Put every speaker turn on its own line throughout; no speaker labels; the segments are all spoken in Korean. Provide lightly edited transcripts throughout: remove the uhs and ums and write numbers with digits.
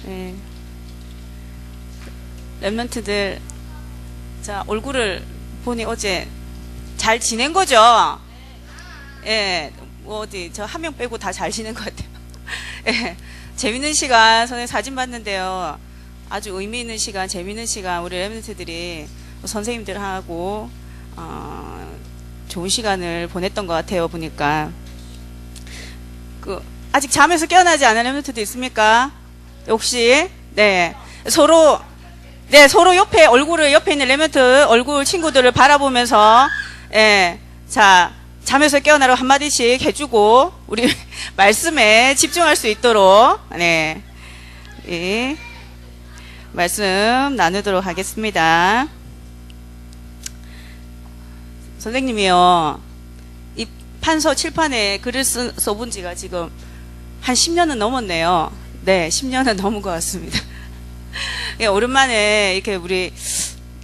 네. 랩런트들, 자, 얼굴을 보니 어제 잘 지낸 거죠? 예, 뭐 어디, 저 한 명 빼고 다 잘 지낸 것 같아요. 예, 재밌는 시간, 선생님 사진 봤는데요. 아주 의미 있는 시간, 재밌는 시간, 우리 랩런트들이 선생님들하고, 좋은 시간을 보냈던 것 같아요, 보니까. 아직 잠에서 깨어나지 않은 랩런트도 있습니까? 혹시? 네. 서로 옆에 얼굴을, 옆에 있는 랩런트 얼굴 친구들을 바라보면서, 예. 자, 잠에서 깨어나라고 한마디씩 해주고, 우리 말씀에 집중할 수 있도록, 네. 예. 말씀 나누도록 하겠습니다. 선생님이요, 이 판서 칠판에 글을 써본 지가 지금 한 10년은 넘었네요. 네, 10년은 넘은 것 같습니다. 예, 오랜만에 이렇게 우리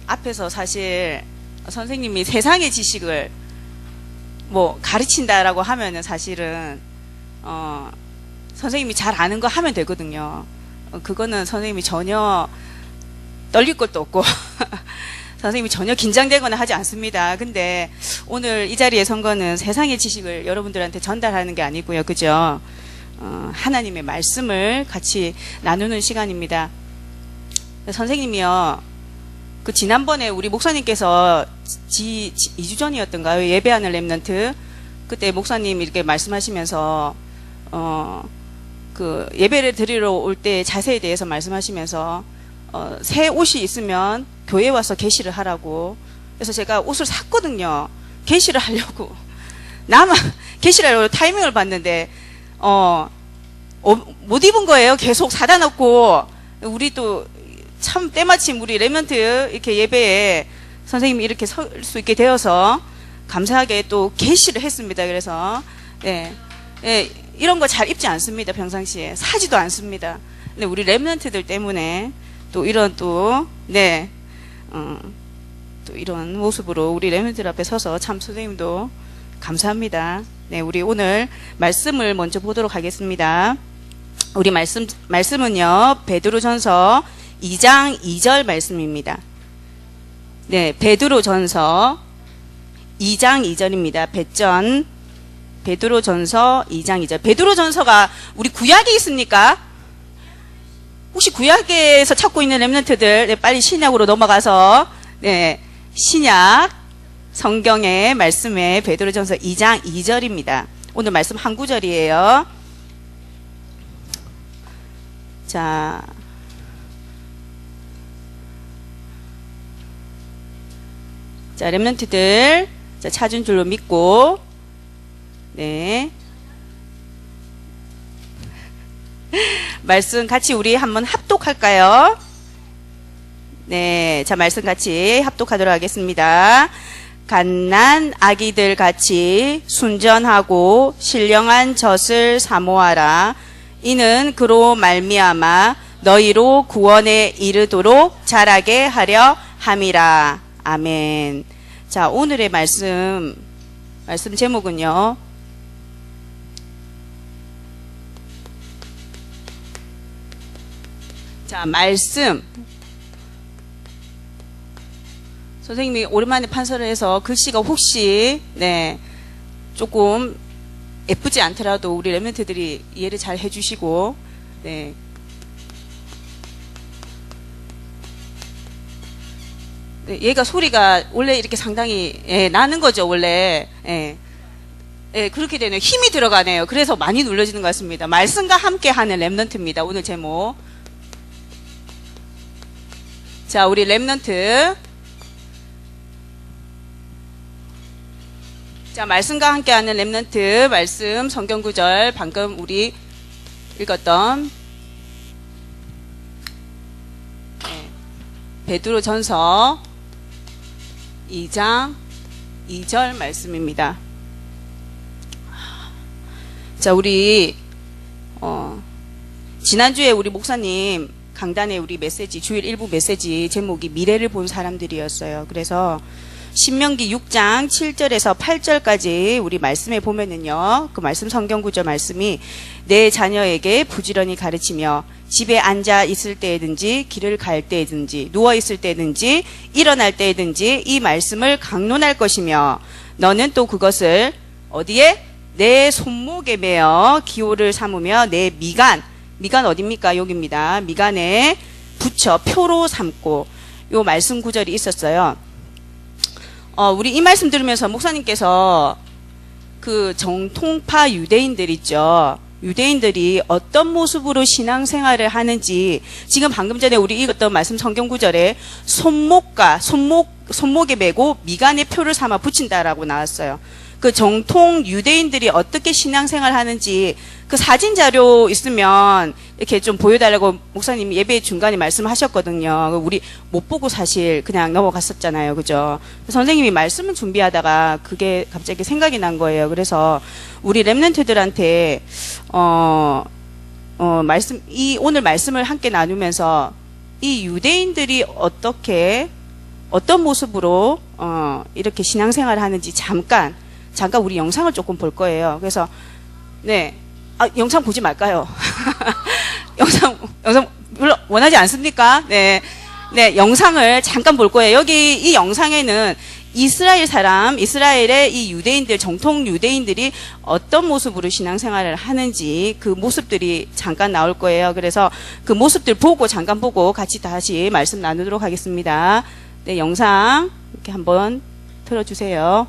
앞에서 사실 선생님이 세상의 지식을 뭐 가르친다라고 하면은 사실은 선생님이 잘 아는 거 하면 되거든요. 그거는 선생님이 전혀 떨릴 것도 없고 선생님이 전혀 긴장되거나 하지 않습니다. 근데 오늘 이 자리에 선 거는 세상의 지식을 여러분들한테 전달하는 게 아니고요. 그죠? 하나님의 말씀을 같이 나누는 시간입니다. 선생님이요, 지난번에 우리 목사님께서 2주 전이었던가요? 예배하는 랩런트. 그때 목사님 이렇게 말씀하시면서, 예배를 드리러 올 때 자세에 대해서 말씀하시면서, 새 옷이 있으면 교회에 와서 계시를 하라고. 그래서 제가 옷을 샀거든요. 계시를 하려고. 나만 계시를 하려고 타이밍을 봤는데, 못 입은 거예요. 계속 사다 놓고. 우리 또, 참 때마침 우리 랩런트 이렇게 예배에 선생님이 이렇게 설 수 있게 되어서 감사하게 또 계시를 했습니다. 그래서 이런 거 잘 입지 않습니다. 평상시에 사지도 않습니다. 근데 우리 랩런트들 때문에 또 이런 또 이런 모습으로 우리 랩런트들 앞에 서서 참 선생님도 감사합니다. 네, 우리 오늘 말씀을 먼저 보도록 하겠습니다. 우리 말씀은요, 베드로전서 2장 2절 말씀입니다. 네, 베드로전서 2장 2절입니다. 베드로전서 2장 2절. 베드로전서가 우리 구약에 있습니까? 혹시 구약에서 찾고 있는 랩런트들, 빨리 신약으로 넘어가서, 신약 성경의 말씀에 베드로전서 2장 2절입니다. 오늘 말씀 한 구절이에요. 자, 랩런트들, 찾은 줄로 믿고, 말씀 같이 우리 한번 합독할까요? 자, 말씀 같이 합독하도록 하겠습니다. 갓난 아기들 같이 순전하고 신령한 젖을 사모하라. 이는 그로 말미암아 너희로 구원에 이르도록 자라게 하려 함이라. 아멘. 자, 오늘의 말씀 제목은요, 자, 말씀. 선생님이 오랜만에 판서를 해서 글씨가 혹시, 조금 예쁘지 않더라도 우리 랩런트들이 이해를 잘 해주시고, 얘가 소리가 원래 이렇게 상당히 나는 거죠, 원래. 그렇게 되네요. 힘이 들어가네요. 그래서 많이 눌러지는 것 같습니다. 말씀과 함께 하는 랩런트입니다. 오늘 제목. 자, 우리 랩런트. 자, 말씀과 함께 하는 랩런트 말씀 성경 구절 방금 우리 읽었던 베드로전서 2장 2절 말씀입니다. 자, 우리 지난주에 우리 목사님 강단에 우리 메시지, 주일 일부 메시지 제목이 미래를 본 사람들이었어요. 그래서 신명기 6장 7절에서 8절까지 우리 말씀에 보면은요, 그 말씀 성경 구절 말씀이 내 자녀에게 부지런히 가르치며 집에 앉아 있을 때든지 길을 갈 때든지 누워 있을 때든지 일어날 때든지 이 말씀을 강론할 것이며 너는 또 그것을 어디에? 내 손목에 매어 기호를 삼으며 내 미간 어딥니까? 여기입니다. 미간에 붙여 표로 삼고 요 말씀 구절이 있었어요. 우리 이 말씀 들으면서 목사님께서 그 정통파 유대인들 있죠. 유대인들이 어떤 모습으로 신앙생활을 하는지 지금 방금 전에 우리 읽었던 말씀 성경 구절에 손목에 메고 미간에 표를 삼아 붙인다라고 나왔어요. 그 정통 유대인들이 어떻게 신앙생활 하는지 그 사진 자료 있으면 이렇게 좀 보여달라고 목사님이 예배 중간에 말씀하셨거든요. 우리 못 보고 사실 그냥 넘어갔었잖아요. 그죠? 선생님이 말씀을 준비하다가 그게 갑자기 생각이 난 거예요. 그래서 우리 렘넌트들한테 오늘 말씀을 함께 나누면서 이 유대인들이 어떤 모습으로 이렇게 신앙생활을 하는지 잠깐 우리 영상을 조금 볼 거예요. 그래서 네, 영상 보지 말까요? 영상 별로 원하지 않습니까? 네, 영상을 잠깐 볼 거예요. 여기 이 영상에는 이스라엘의 이 유대인들, 정통 유대인들이 어떤 모습으로 신앙생활을 하는지 그 모습들이 잠깐 나올 거예요. 그래서 그 모습들 잠깐 보고 같이 다시 말씀 나누도록 하겠습니다. 네, 영상 이렇게 한번 틀어주세요.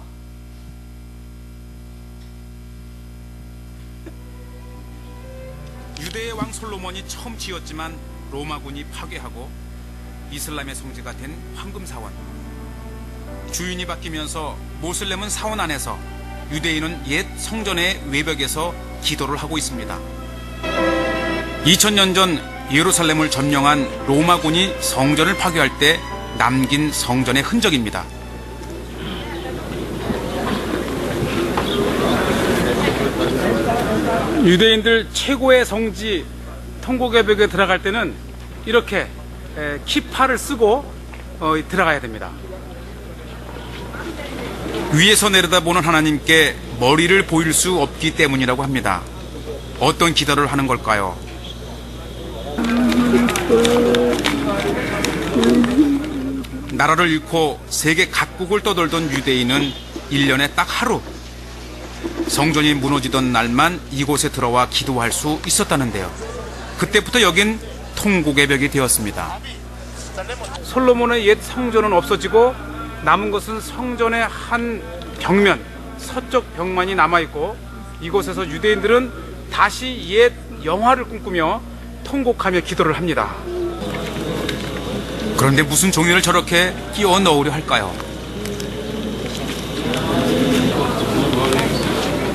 유대의 왕 솔로몬이 처음 지었지만 로마군이 파괴하고 이슬람의 성지가 된 황금사원. 주인이 바뀌면서 모슬렘은 사원 안에서, 유대인은 옛 성전의 외벽에서 기도를 하고 있습니다. 2000년 전 예루살렘을 점령한 로마군이 성전을 파괴할 때 남긴 성전의 흔적입니다. 유대인들 최고의 성지 통곡의 벽에 들어갈 때는 이렇게 키파를 쓰고 들어가야 됩니다. 위에서 내려다보는 하나님께 머리를 보일 수 없기 때문이라고 합니다. 어떤 기도를 하는 걸까요? 나라를 잃고 세계 각국을 떠돌던 유대인은 1년에 딱 하루, 성전이 무너지던 날만 이곳에 들어와 기도할 수 있었다는데요. 그때부터 여긴 통곡의 벽이 되었습니다. 솔로몬의 옛 성전은 없어지고 남은 것은 성전의 한 벽면, 서쪽 벽만이 남아있고, 이곳에서 유대인들은 다시 옛 영화를 꿈꾸며 통곡하며 기도를 합니다. 그런데 무슨 종이를 저렇게 끼워 넣으려 할까요?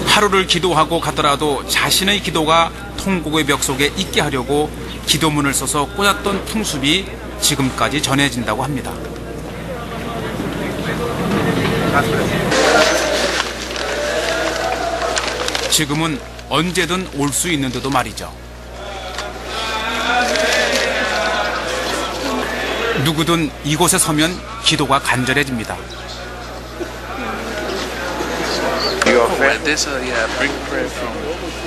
하루를 기도하고 가더라도 자신의 기도가 통곡의 벽 속에 있게 하려고 기도문을 써서 꽂았던 풍습이 지금까지 전해진다고 합니다. 지금은 언제든 올 수 있는데도 말이죠. 누구든 이곳에 서면 기도가 간절해집니다.
There's a bring prayer from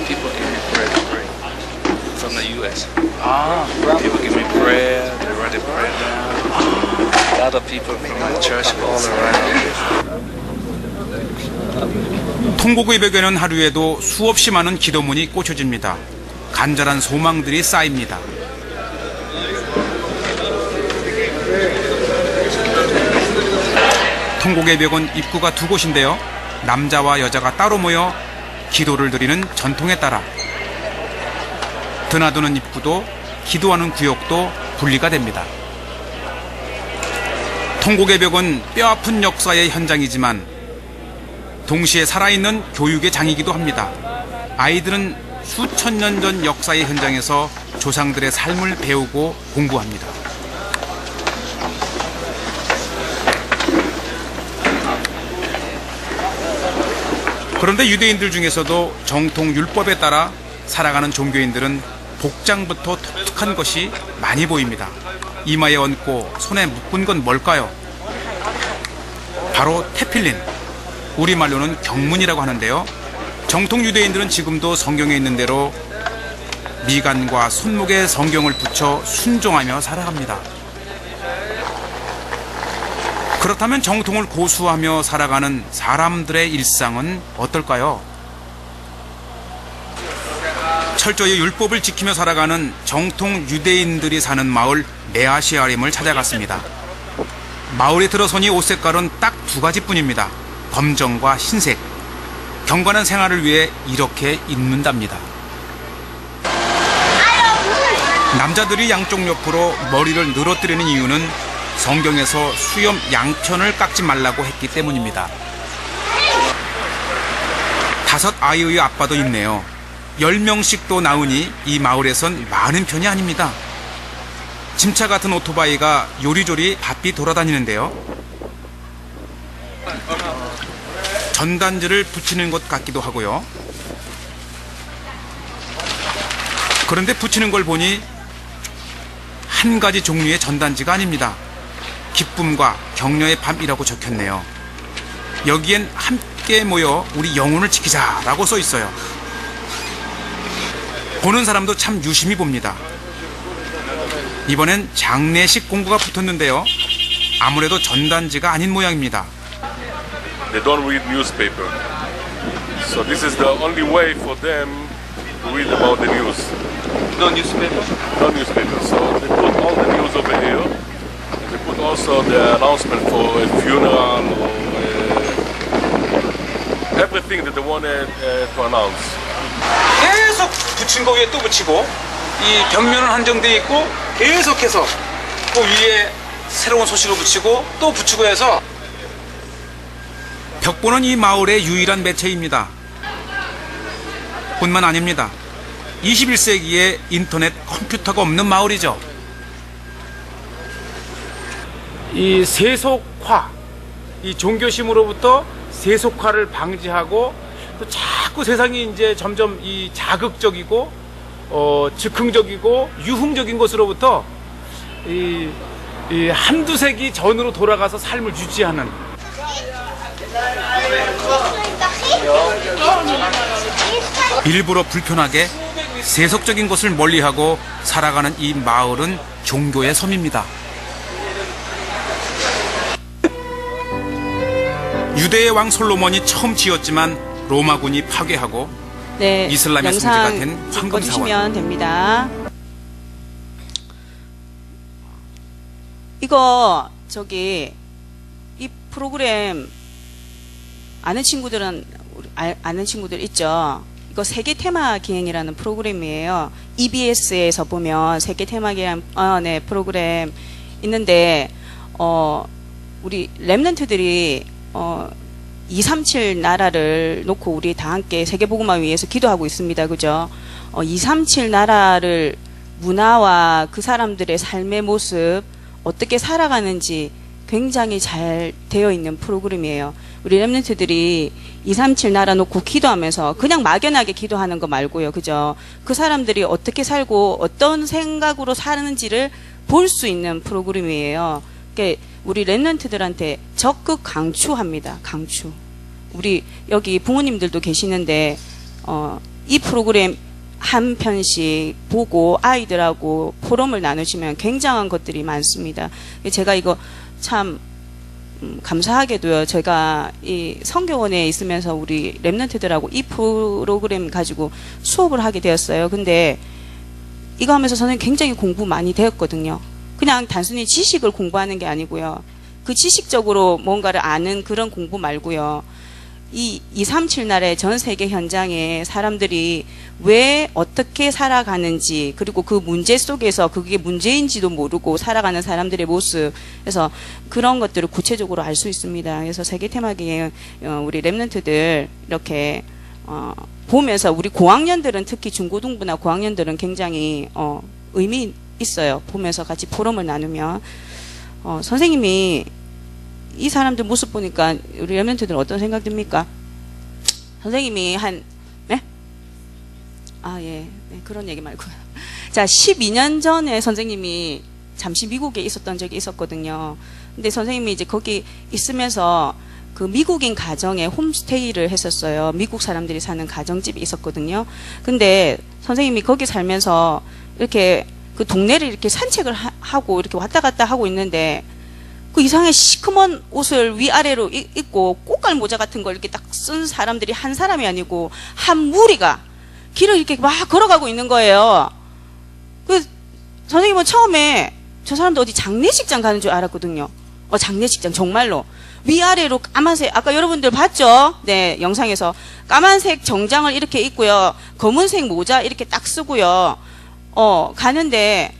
people give me prayer to pray from the U.S. People give me prayer, they write a prayer down. A lot of people from my church all around.
통곡의 벽에는 하루에도 수없이 많은 기도문이 꽂혀집니다. 간절한 소망들이 쌓입니다. 통곡의 벽은 입구가 두 곳인데요. 남자와 여자가 따로 모여 기도를 드리는 전통에 따라 드나드는 입구도 기도하는 구역도 분리가 됩니다. 통곡의 벽은 뼈아픈 역사의 현장이지만 동시에 살아있는 교육의 장이기도 합니다. 아이들은 수천 년 전 역사의 현장에서 조상들의 삶을 배우고 공부합니다. 그런데 유대인들 중에서도 정통 율법에 따라 살아가는 종교인들은 복장부터 독특한 것이 많이 보입니다. 이마에 얹고 손에 묶은 건 뭘까요? 바로 테필린, 우리말로는 경문이라고 하는데요. 정통 유대인들은 지금도 성경에 있는 대로 미간과 손목에 성경을 붙여 순종하며 살아갑니다. 그렇다면 정통을 고수하며 살아가는 사람들의 일상은 어떨까요? 철저히 율법을 지키며 살아가는 정통 유대인들이 사는 마을 메아시아림을 찾아갔습니다. 마을에 들어서니 옷 색깔은 딱 두 가지뿐입니다. 검정과 흰색. 경건한 생활을 위해 이렇게 입는답니다. 남자들이 양쪽 옆으로 머리를 늘어뜨리는 이유는 성경에서 수염 양편을 깎지 말라고 했기 때문입니다. 5 아이의 아빠도 있네요. 10명씩도 낳으니 이 마을에선 많은 편이 아닙니다. 짐차 같은 오토바이가 요리조리 바삐 돌아다니는데요. 전단지를 붙이는 것 같기도 하고요. 그런데 붙이는 걸 보니 한 가지 종류의 전단지가 아닙니다. 기쁨과 격려의 밤이라고 적혔네요. 여기엔 함께 모여 우리 영혼을 지키자라고 써 있어요. 보는 사람도 참 유심히 봅니다. 이번엔 장례식 공구가 붙었는데요. 아무래도 전단지가 아닌 모양입니다.
They don't read newspaper. So this is the only way for them to read about the news.
No newspaper?
No newspaper. So they put all the news over here. They put also the announcement for a funeral or everything that they wanted to announce.
계속 붙인 거 위에 또 붙이고 이 벽면은 한정돼 있고 계속해서 그 위에 새로운 소식을 붙이고 또 붙이고 해서 벽보는 이 마을의 유일한 매체입니다. 뿐만 아닙니다. 21세기에 인터넷 컴퓨터가 없는 마을이죠.
이 세속화, 이 종교심으로부터 세속화를 방지하고 또 자꾸 세상이 이제 점점 이 자극적이고 즉흥적이고 유흥적인 것으로부터 이 한두 세기 전으로 돌아가서 삶을 유지하는
일부러 불편하게 세속적인 것을 멀리하고 살아가는 이 마을은 종교의 섬입니다. 유대의 왕 솔로몬이 처음 지었지만 로마군이 파괴하고
네,
이슬람의 성지가 된 황금사원.
바꿔주시면 됩니다. 이거 이 프로그램 아는 친구들은 아는 친구들 있죠. 이거 세계 테마 기행이라는 프로그램이에요. EBS에서 보면 세계 테마 기행 네, 프로그램 있는데 우리 렘넌트들이 237 나라를 놓고 우리 다 함께 세계복음화 위해서 기도하고 있습니다. 그죠? 237 나라를 문화와 그 사람들의 삶의 모습 어떻게 살아가는지 굉장히 잘 되어 있는 프로그램이에요. 우리 렘넌트들이 237 나라 놓고 기도하면서 그냥 막연하게 기도하는 거 말고요. 그죠? 그 사람들이 어떻게 살고 어떤 생각으로 사는지를 볼 수 있는 프로그램이에요. 그러니까 우리 렘넌트들한테 적극 강추합니다. 강추. 우리 여기 부모님들도 계시는데 이 프로그램 한 편씩 보고 아이들하고 포럼을 나누시면 굉장한 것들이 많습니다. 제가 이거 참 감사하게도요. 제가 이 성교원에 있으면서 우리 렘넌트들하고 이 프로그램 가지고 수업을 하게 되었어요. 근데 이거 하면서 저는 굉장히 공부 많이 되었거든요. 그냥 단순히 지식을 공부하는 게 아니고요. 그 지식적으로 뭔가를 아는 그런 공부 말고요. 이 237 날의 전 세계 현장에 사람들이 왜 어떻게 살아가는지 그리고 그 문제 속에서 그게 문제인지도 모르고 살아가는 사람들의 모습 그래서 그런 것들을 구체적으로 알 수 있습니다. 그래서 세계 테마기에 우리 렘넌트들 이렇게 보면서 우리 고학년들은 특히 중고등부나 고학년들은 굉장히 의미 있어요. 보면서 같이 포럼을 나누면 선생님이 이 사람들 모습 보니까 우리 렘넌트들 어떤 생각 듭니까? 선생님이 네? 예. 네, 그런 얘기 말고요. 자, 12년 전에 선생님이 잠시 미국에 있었던 적이 있었거든요. 근데 선생님이 이제 거기 있으면서 그 미국인 가정에 홈스테이를 했었어요. 미국 사람들이 사는 가정집이 있었거든요. 근데 선생님이 거기 살면서 이렇게 그 동네를 이렇게 산책을 하고 이렇게 왔다 갔다 하고 있는데 그 이상하게 시커먼 옷을 위아래로 입고 꽃갈 모자 같은 걸 이렇게 딱 쓴 사람들이 한 사람이 아니고 한 무리가 길을 이렇게 막 걸어가고 있는 거예요. 그 선생님은 처음에 저 사람도 어디 장례식장 가는 줄 알았거든요. 장례식장 정말로 위아래로 까만색, 아까 여러분들 봤죠? 네, 영상에서 까만색 정장을 이렇게 입고요, 검은색 모자 이렇게 딱 쓰고요, 가는데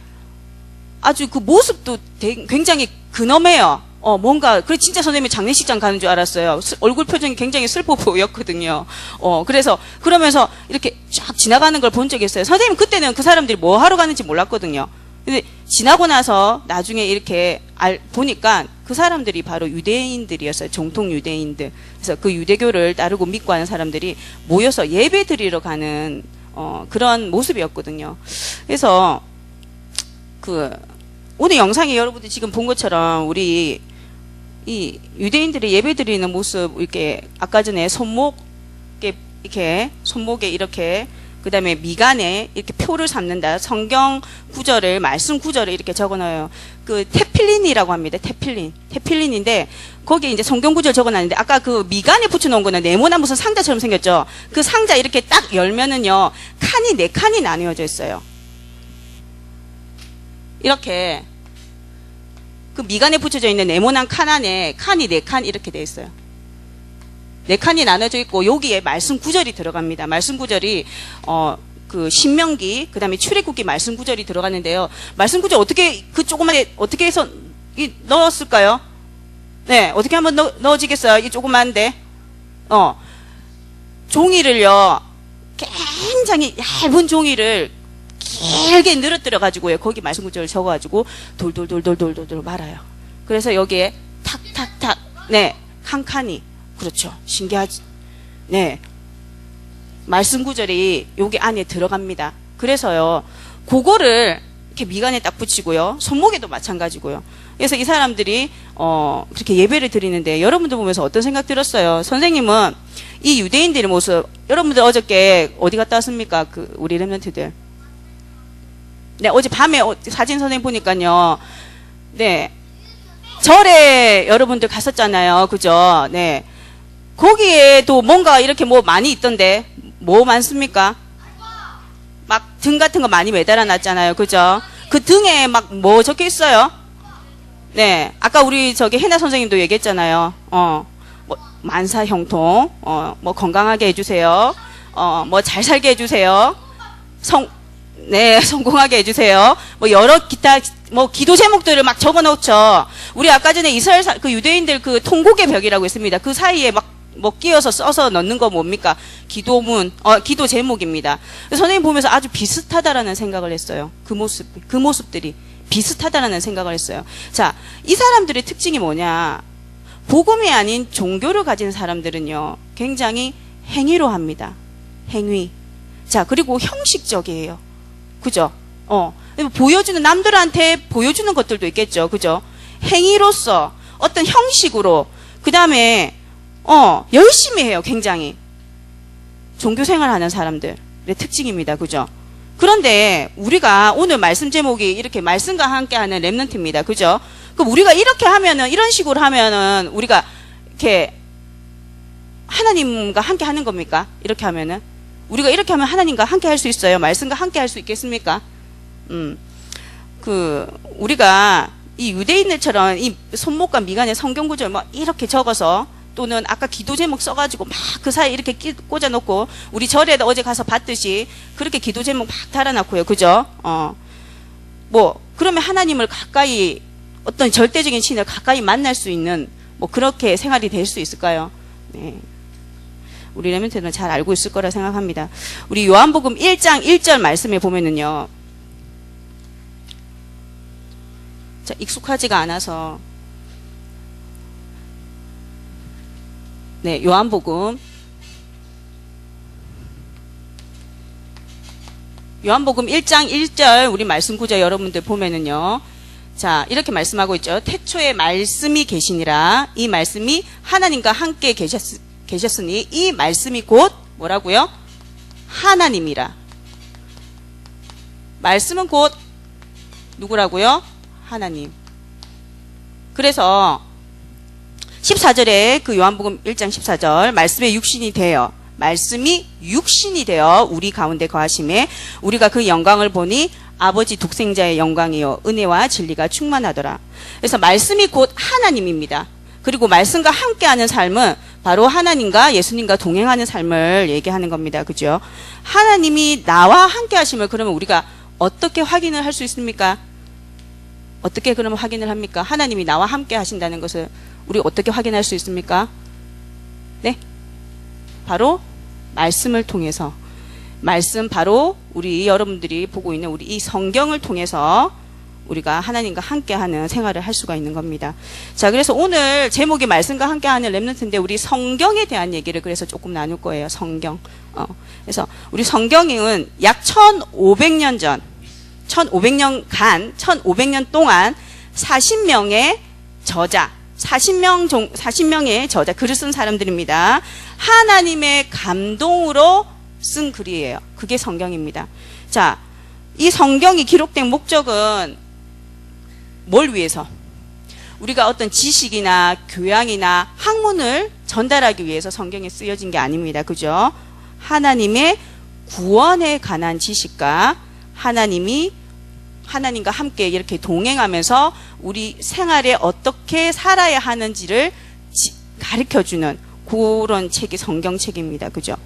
아주 그 모습도 굉장히 근엄해요. 뭔가, 그래, 진짜 선생님이 장례식장 가는 줄 알았어요. 얼굴 표정이 굉장히 슬퍼 보였거든요. 그래서, 그러면서 이렇게 쫙 지나가는 걸 본 적이 있어요. 선생님 그때는 그 사람들이 뭐 하러 가는지 몰랐거든요. 근데 지나고 나서 나중에 이렇게 보니까 그 사람들이 바로 유대인들이었어요. 정통 유대인들. 그래서 그 유대교를 따르고 믿고 하는 사람들이 모여서 예배 드리러 가는, 그런 모습이었거든요. 그래서, 오늘 영상에 여러분들이 지금 본 것처럼 우리 이 유대인들이 예배 드리는 모습, 이렇게 아까 전에 손목에 이렇게 그 다음에 미간에 이렇게 표를 삼는다. 성경 구절을, 말씀 구절을 이렇게 적어 넣어요. 그 테필린이라고 합니다. 테필린인데 거기에 이제 성경 구절 적어 놨는데 아까 그 미간에 붙여 놓은 거는 네모난 무슨 상자처럼 생겼죠. 그 상자 이렇게 딱 열면은요, 칸이 4칸이 나뉘어져 있어요. 이렇게 그 미간에 붙여져 있는 네모난 칸 안에 칸이 4칸 이렇게 돼 있어요. 4칸이 나눠져 있고 여기에 말씀 구절이 들어갑니다. 말씀 구절이 그 신명기, 그다음에 출애굽기 말씀 구절이 들어가는데요. 말씀 구절 어떻게 그 조그만에 어떻게 해서 넣었을까요? 네, 어떻게 한번 넣어지겠어요? 이 조그만데. 종이를요, 굉장히 얇은 종이를 길게 늘어뜨려 가지고요, 거기 말씀 구절을 적어 가지고 돌돌돌돌돌돌 말아요. 그래서 여기에 탁탁탁, 네, 한 칸이, 그렇죠. 신기하지. 네. 말씀 구절이 여기 안에 들어갑니다. 그래서요, 그거를 이렇게 미간에 딱 붙이고요, 손목에도 마찬가지고요. 그래서 이 사람들이, 그렇게 예배를 드리는데, 여러분들 보면서 어떤 생각 들었어요? 선생님은 이 유대인들의 모습, 여러분들 어저께 어디 갔다 왔습니까? 우리 렘넌트들. 네, 어제 밤에 사진 선생님 보니까요, 네. 절에 여러분들 갔었잖아요. 그죠? 네. 거기에도 뭔가 이렇게 뭐 많이 있던데, 뭐 많습니까? 막 등 같은 거 많이 매달아 놨잖아요. 그죠? 그 등에 막 뭐 적혀 있어요? 네. 아까 우리 저기 해나 선생님도 얘기했잖아요. 뭐 만사 형통, 뭐 건강하게 해주세요. 뭐 잘 살게 해주세요. 네, 성공하게 해주세요. 뭐 여러 기타 뭐 기도 제목들을 막 적어 놓죠. 우리 아까 전에 이스라엘 그 유대인들 그 통곡의 벽이라고 있습니다. 그 사이에 막 뭐 끼워서 써서 넣는 거 뭡니까? 기도문, 기도 제목입니다. 선생님 보면서 아주 비슷하다라는 생각을 했어요. 그 모습들이 비슷하다라는 생각을 했어요. 자, 이 사람들의 특징이 뭐냐? 복음이 아닌 종교를 가진 사람들은요, 굉장히 행위로 합니다. 행위. 자, 그리고 형식적이에요. 그죠? 보여주는, 남들한테 보여주는 것들도 있겠죠. 그죠? 행위로서, 어떤 형식으로, 그 다음에, 열심히 해요. 굉장히. 종교 생활하는 사람들의 특징입니다. 그죠? 그런데, 우리가 오늘 말씀 제목이 이렇게 말씀과 함께 하는 렘넌트입니다. 그죠? 그럼 우리가 이렇게 하면은, 이런 식으로 하면은, 우리가, 이렇게, 하나님과 함께 하는 겁니까? 이렇게 하면은? 우리가 이렇게 하면 하나님과 함께 할 수 있어요? 말씀과 함께 할 수 있겠습니까? 우리가 이 유대인들처럼 이 손목과 미간에 성경 구절 뭐 이렇게 적어서 또는 아까 기도 제목 써가지고 막 그 사이에 이렇게 꽂아놓고 우리 절에다 어제 가서 봤듯이 그렇게 기도 제목 막 달아놨고요. 그죠? 그러면 하나님을 가까이 어떤 절대적인 신을 가까이 만날 수 있는 뭐 그렇게 생활이 될 수 있을까요? 네. 우리 렘넌트는 잘 알고 있을 거라 생각합니다. 우리 요한복음 1장 1절 말씀에 보면은요. 자, 익숙하지가 않아서. 네, 요한복음 1장 1절 우리 말씀 구절 여러분들 보면은요. 자, 이렇게 말씀하고 있죠. 태초에 말씀이 계시니라. 이 말씀이 하나님과 함께 계셨으니 이 말씀이 곧 뭐라고요? 하나님이라. 말씀은 곧 누구라고요? 하나님. 그래서 14절에 그 요한복음 1장 14절 말씀의 육신이 되어 말씀이 육신이 되어 우리 가운데 거하심에 우리가 그 영광을 보니 아버지 독생자의 영광이요 은혜와 진리가 충만하더라. 그래서 말씀이 곧 하나님입니다. 그리고 말씀과 함께하는 삶은 바로 하나님과 예수님과 동행하는 삶을 얘기하는 겁니다. 그죠? 하나님이 나와 함께 하심을 그러면 우리가 어떻게 확인을 할 수 있습니까? 어떻게 그러면 확인을 합니까? 하나님이 나와 함께 하신다는 것을 우리 어떻게 확인할 수 있습니까? 네? 바로 말씀을 통해서 말씀 바로 우리 여러분들이 보고 있는 우리 이 성경을 통해서 우리가 하나님과 함께하는 생활을 할 수가 있는 겁니다. 자, 그래서 오늘 제목이 말씀과 함께하는 렘넌트인데 우리 성경에 대한 얘기를 그래서 조금 나눌 거예요. 성경. 그래서 우리 성경은 약 1500년 전 1500년 동안 40명의 저자, 40명의 저자, 글을 쓴 사람들입니다. 하나님의 감동으로 쓴 글이에요. 그게 성경입니다. 자, 이 성경이 기록된 목적은 뭘 위해서? 우리가 어떤 지식이나 교양이나 학문을 전달하기 위해서 성경에 쓰여진 게 아닙니다. 그죠? 하나님의 구원에 관한 지식과 하나님과 함께 이렇게 동행하면서 우리 생활에 어떻게 살아야 하는지를 가르쳐주는 그런 책이 성경책입니다. 그죠?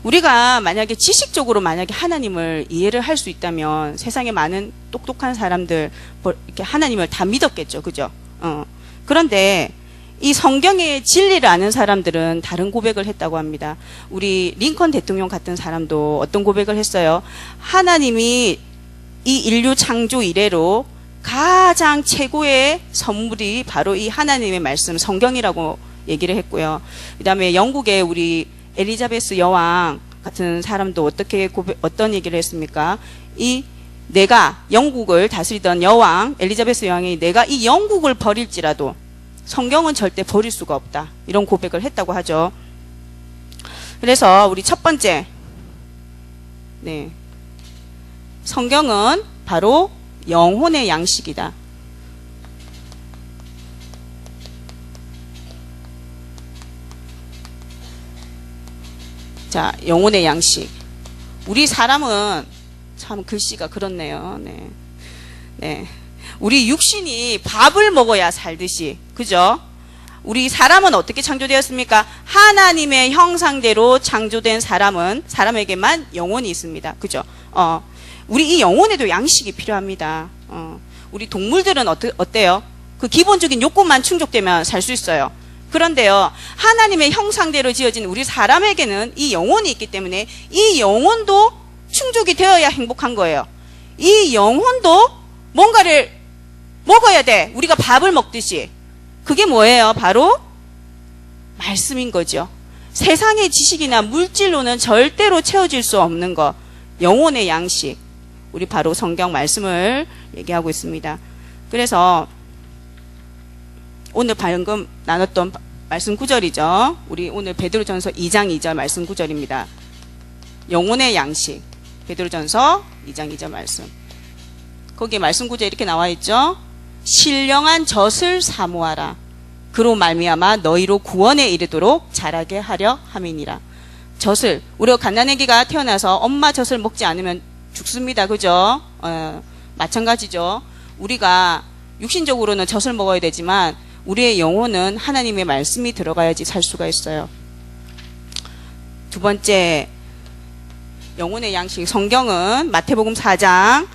우리가 만약에 지식적으로 만약에 하나님을 이해를 할 수 있다면 세상에 많은 똑똑한 사람들 이렇게 하나님을 다 믿었겠죠. 그죠? 그런데 이 성경의 진리를 아는 사람들은 다른 고백을 했다고 합니다. 우리 링컨 대통령 같은 사람도 어떤 고백을 했어요? 하나님이 이 인류 창조 이래로 가장 최고의 선물이 바로 이 하나님의 말씀 성경이라고 얘기를 했고요. 그 다음에 영국의 우리 엘리자베스 여왕 같은 사람도 어떤 얘기를 했습니까? 내가 영국을 다스리던 여왕 엘리자베스 여왕이 내가 이 영국을 버릴지라도 성경은 절대 버릴 수가 없다. 이런 고백을 했다고 하죠. 그래서 우리 첫 번째, 네, 성경은 바로 영혼의 양식이다. 자, 영혼의 양식. 우리 사람은 참 글씨가 그렇네요. 네. 네. 우리 육신이 밥을 먹어야 살듯이. 그죠? 우리 사람은 어떻게 창조되었습니까? 하나님의 형상대로 창조된 사람에게만 영혼이 있습니다. 그죠? 우리 이 영혼에도 양식이 필요합니다. 우리 동물들은 어때요? 그 기본적인 욕구만 충족되면 살 수 있어요. 그런데요, 하나님의 형상대로 지어진 우리 사람에게는 이 영혼이 있기 때문에 이 영혼도 충족이 되어야 행복한 거예요. 이 영혼도 뭔가를 먹어야 돼. 우리가 밥을 먹듯이. 그게 뭐예요? 바로 말씀인 거죠. 세상의 지식이나 물질로는 절대로 채워질 수 없는 것. 영혼의 양식. 우리 바로 성경 말씀을 얘기하고 있습니다. 그래서 오늘 방금 나눴던 말씀 구절이죠. 우리 오늘 베드로전서 2장 2절 말씀 구절입니다. 영혼의 양식. 베드로전서 2장 2절 말씀. 거기에 말씀 구절 이렇게 나와 있죠. 신령한 젖을 사모하라. 그로 말미암아 너희로 구원에 이르도록 자라게 하려 함이니라. 젖을, 우리가 갓난아기가 태어나서 엄마 젖을 먹지 않으면 죽습니다. 그죠? 마찬가지죠. 우리가 육신적으로는 젖을 먹어야 되지만 우리의 영혼은 하나님의 말씀이 들어가야지 살 수가 있어요. 두 번째, 영혼의 양식. 성경은 마태복음 4장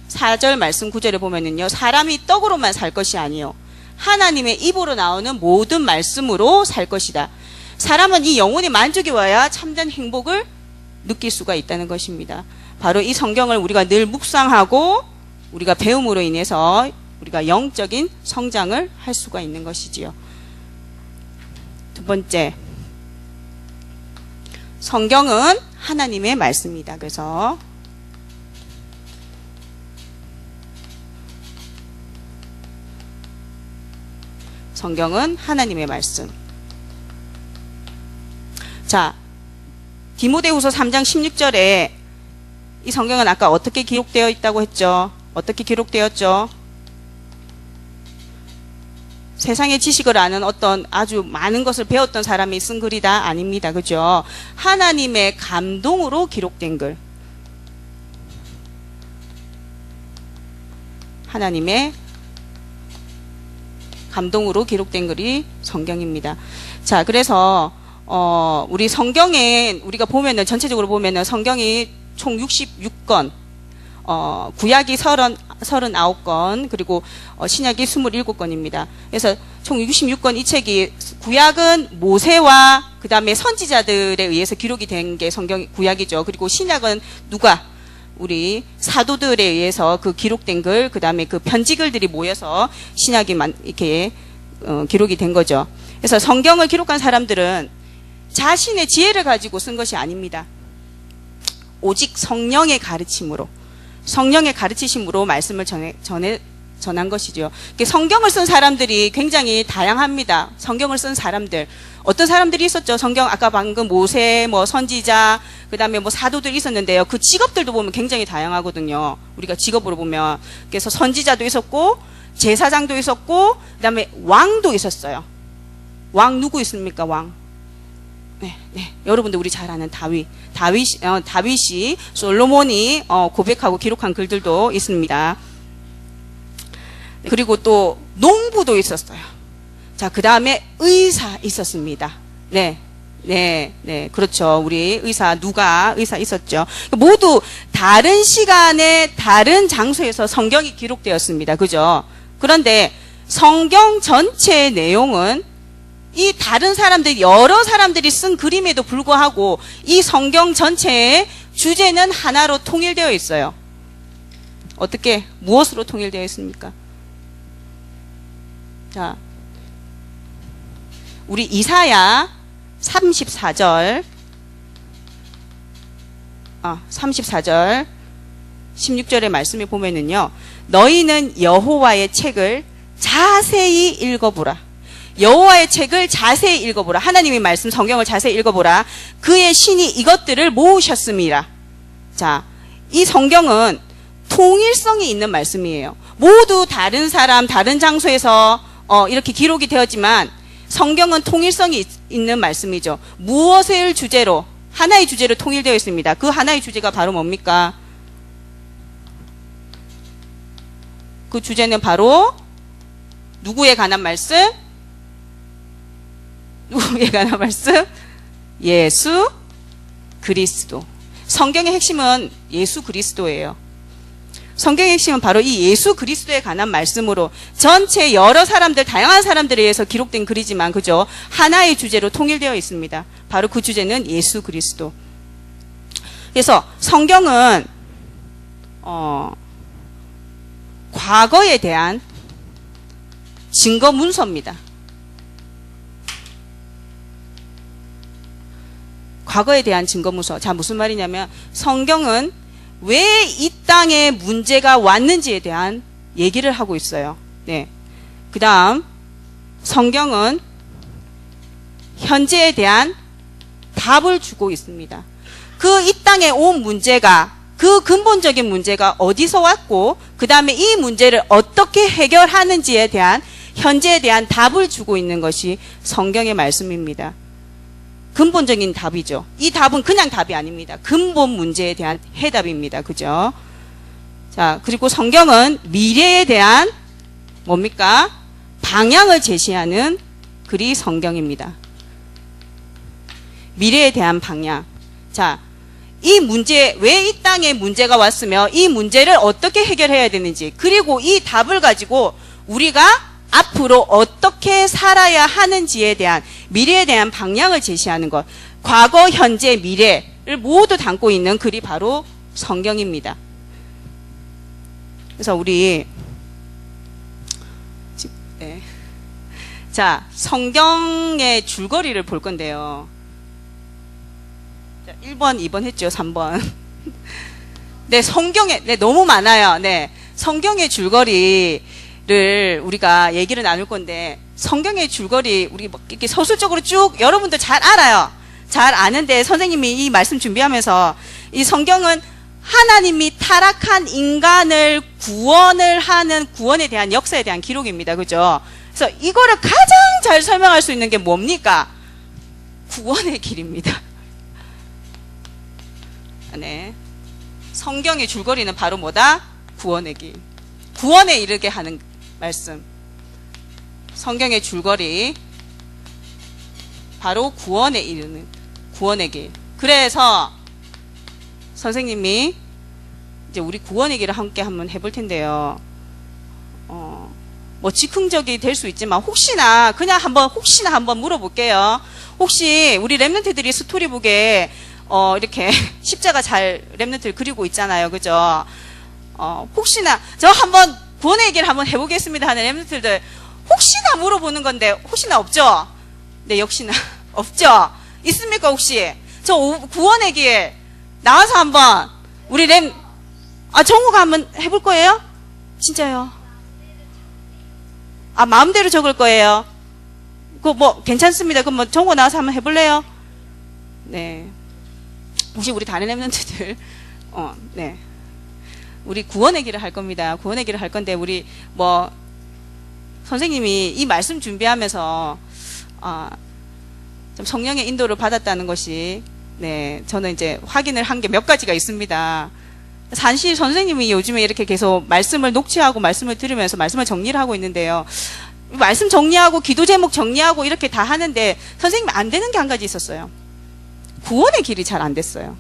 4절 말씀 9절에 보면은요, 사람이 떡으로만 살 것이 아니요 하나님의 입으로 나오는 모든 말씀으로 살 것이다. 사람은 이 영혼의 만족이 와야 참된 행복을 느낄 수가 있다는 것입니다. 바로 이 성경을 우리가 늘 묵상하고 우리가 배움으로 인해서 우리가 영적인 성장을 할 수가 있는 것이지요. 두 번째, 성경은 하나님의 말씀이다. 그래서 성경은 하나님의 말씀. 자, 디모데후서 3장 16절에 이 성경은 아까 어떻게 기록되어 있다고 했죠? 어떻게 기록되었죠? 세상의 지식을 아는 어떤 아주 많은 것을 배웠던 사람이 쓴 글이다? 아닙니다. 그죠? 하나님의 감동으로 기록된 글. 하나님의 감동으로 기록된 글이 성경입니다. 자, 그래서 우리 성경에 우리가 보면은 전체적으로 보면은 성경이 총 66권, 구약이 39권, 그리고 신약이 27권입니다. 그래서 총 66권 이 책이 구약은 모세와 그 다음에 선지자들에 의해서 기록이 된 게 성경 구약이죠. 그리고 신약은 누가 우리 사도들에 의해서 그 기록된 글, 그 다음에 그 편지글들이 모여서 신약이 이렇게 기록이 된 거죠. 그래서 성경을 기록한 사람들은 자신의 지혜를 가지고 쓴 것이 아닙니다. 오직 성령의 가르침으로, 성령의 가르치심으로 말씀을 전한 것이죠. 성경을 쓴 사람들이 굉장히 다양합니다. 성경을 쓴 사람들. 어떤 사람들이 있었죠? 성경 아까 방금 모세, 뭐 선지자, 그 다음에 뭐 사도들 있었는데요. 그 직업들도 보면 굉장히 다양하거든요. 우리가 직업으로 보면. 그래서 선지자도 있었고, 제사장도 있었고, 그 다음에 왕도 있었어요. 왕 누구 있습니까? 왕. 네. 여러분들 우리 잘 아는 다윗이, 솔로몬이 고백하고 기록한 글들도 있습니다. 그리고 또 농부도 있었어요. 자, 그 다음에 의사 있었습니다. 네, 그렇죠. 우리 의사 있었죠. 모두 다른 시간에 다른 장소에서 성경이 기록되었습니다. 그죠? 그런데 성경 전체의 내용은 이 다른 사람들, 여러 사람들이 쓴 그림에도 불구하고 이 성경 전체의 주제는 하나로 통일되어 있어요. 어떻게, 무엇으로 통일되어 있습니까? 자, 우리 이사야 34절 16절의 말씀에 보면은요, 너희는 여호와의 책을 자세히 읽어보라. 여호와의 책을 자세히 읽어보라. 하나님의 말씀, 성경을 자세히 읽어보라. 그의 신이 이것들을 모으셨음이라. 자, 이 성경은 통일성이 있는 말씀이에요. 모두 다른 사람, 다른 장소에서 이렇게 기록이 되었지만 성경은 통일성이 있는 말씀이죠. 무엇을 주제로, 하나의 주제로 통일되어 있습니다. 그 하나의 주제가 바로 뭡니까? 그 주제는 바로 누구에 관한 말씀? 누구에 관한 말씀? 예수 그리스도. 성경의 핵심은 예수 그리스도예요. 성경의 핵심은 바로 이 예수 그리스도에 관한 말씀으로 전체 여러 사람들, 다양한 사람들에 의해서 기록된 글이지만, 그죠? 하나의 주제로 통일되어 있습니다. 바로 그 주제는 예수 그리스도. 그래서 성경은, 과거에 대한 증거 문서입니다. 과거에 대한 증거 문서. 자, 무슨 말이냐면, 성경은 왜 이 땅에 문제가 왔는지에 대한 얘기를 하고 있어요. 네. 그 다음, 성경은 현재에 대한 답을 주고 있습니다. 그 이 땅에 온 문제가, 그 근본적인 문제가 어디서 왔고, 그 다음에 이 문제를 어떻게 해결하는지에 대한, 현재에 대한 답을 주고 있는 것이 성경의 말씀입니다. 근본적인 답이죠. 이 답은 그냥 답이 아닙니다. 근본 문제에 대한 해답입니다. 그죠? 자, 그리고 성경은 미래에 대한 뭡니까? 방향을 제시하는 글이 성경입니다. 미래에 대한 방향. 자, 이 문제, 왜 이 땅에 문제가 왔으며 이 문제를 어떻게 해결해야 되는지, 그리고 이 답을 가지고 우리가 앞으로 어떻게 살아야 하는지에 대한, 미래에 대한 방향을 제시하는 것, 과거, 현재, 미래를 모두 담고 있는 글이 바로 성경입니다. 그래서 우리 네. 자, 성경의 줄거리를 볼 건데요. 자, 1번, 2번 했죠. 3번. 네, 성경에, 네, 너무 많아요. 네, 성경의 줄거리를 우리가 얘기를 나눌 건데, 성경의 줄거리 우리 뭐 이렇게 서술적으로 쭉 여러분들 잘 알아요. 잘 아는데 선생님이 이 말씀 준비하면서 이 성경은 하나님이 타락한 인간을 구원을 하는 구원에 대한 역사에 대한 기록입니다. 그죠? 그래서 이거를 가장 잘 설명할 수 있는 게 뭡니까? 구원의 길입니다. 네. 성경의 줄거리는 바로 뭐다? 구원의 길. 구원에 이르게 하는 말씀. 성경의 줄거리. 바로 구원에 이르는 구원의 길. 그래서 선생님이 이제 우리 구원의 길을 함께 한번 해볼 텐데요. 뭐 즉흥적이 될 수 있지만 혹시나 한번 물어볼게요. 혹시 우리 랩런트들이 스토리북에 이렇게 십자가 잘 랩런트를 그리고 있잖아요. 그죠? 혹시나 저 한번 구원의 길 한번 해보겠습니다 하는 랩런트들 혹시나 물어보는 건데 혹시나 없죠? 네, 역시나 없죠? 있습니까 혹시? 저 구원의 길 나와서 한번 우리 정우가 한번 해볼 거예요? 진짜요? 마음대로 적을 거예요. 그거 뭐 괜찮습니다. 그럼 뭐 정우 나와서 한번 해볼래요? 네. 혹시 우리 다른 랩런트들 네. 우리 구원의 길을 할 겁니다. 구원의 길을 할 건데 우리 뭐 선생님이 이 말씀 준비하면서 좀 성령의 인도를 받았다는 것이 네, 저는 이제 확인을 한 게 몇 가지가 있습니다. 사실 선생님이 요즘에 이렇게 계속 말씀을 녹취하고 말씀을 들으면서 말씀을 정리를 하고 있는데요. 말씀 정리하고 기도 제목 정리하고 이렇게 다 하는데 선생님이 안 되는 게 한 가지 있었어요. 구원의 길이 잘 안 됐어요.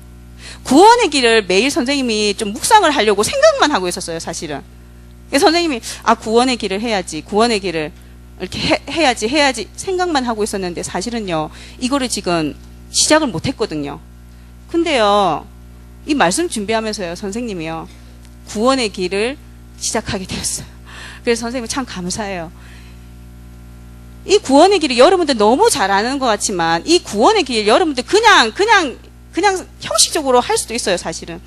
구원의 길을 매일 선생님이 좀 묵상을 하려고 생각만 하고 있었어요, 사실은. 그래서 선생님이 구원의 길을 해야지, 구원의 길을 이렇게 해야지 생각만 하고 있었는데 사실은요, 이거를 지금 시작을 못 했거든요. 근데요, 이 말씀 준비하면서요, 선생님이요, 구원의 길을 시작하게 되었어요. 그래서 선생님 참 감사해요. 이 구원의 길이 여러분들 너무 잘 아는 것 같지만, 이 구원의 길 여러분들 그냥 형식적으로 할 수도 있어요, 사실은.